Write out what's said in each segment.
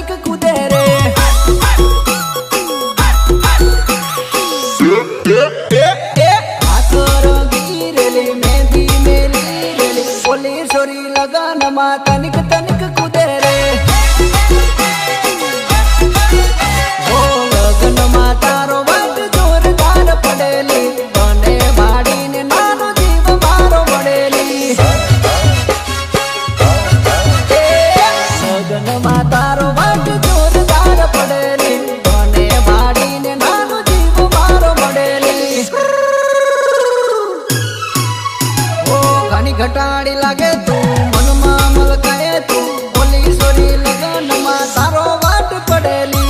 तनिक कूदे रे। हाथ रंगी रेली मेहंदी मेली रेली बोली सोरी लगन मा तनिक तनिक कूदे रे। हो लगन मा तारो वाट जोरदार पड़ेली बने भाड़ी ने नानो जीव मारो पड़ेली। लगन मा तारो वाट जोरदार पड़ेली बने भाड़ी ने नानो जीव मारो पड़ेली। ओ घनी घटाड़ी लागे तू मन मा मलकाए तू बोली सोरी लगन मा तारो वाट पड़ेली।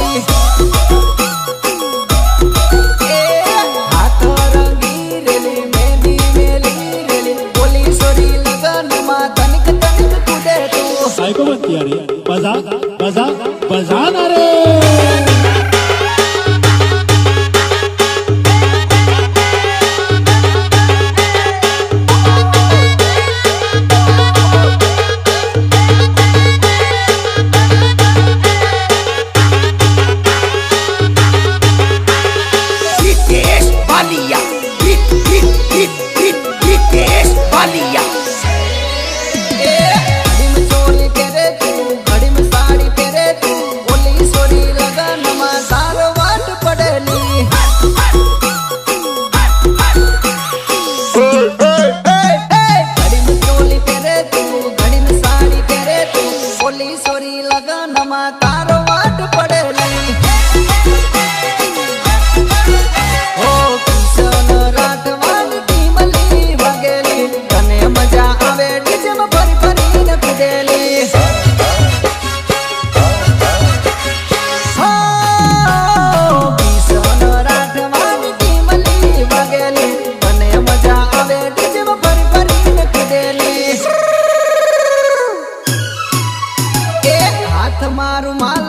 हाथ रंगी रेली मेहंदी मेली रेली बोली सोरी लगन मा तनिक तनिक कूदे तू। साइको मत किया रे बजा बजा बजा ना रे। घड़ी में चोली तेरे तू घड़ी में साड़ी तेरे तू बोली सोरी लगन मा तारो वाट पड़ेली। घड़ी में चोली तेरे तू घड़ी में साड़ी तेरे तू बोली सोरी लगन मा तारो वाट पड़ेली। ओ किशन राठवान की मली वगेली कने मजा आवे डीजे में भरी भरी न कुदेली। हो किशन राठवान की मली वगेली कने मजा आवे डीजे में भरी भरी न कुदेली। ए हाथ मारू मारू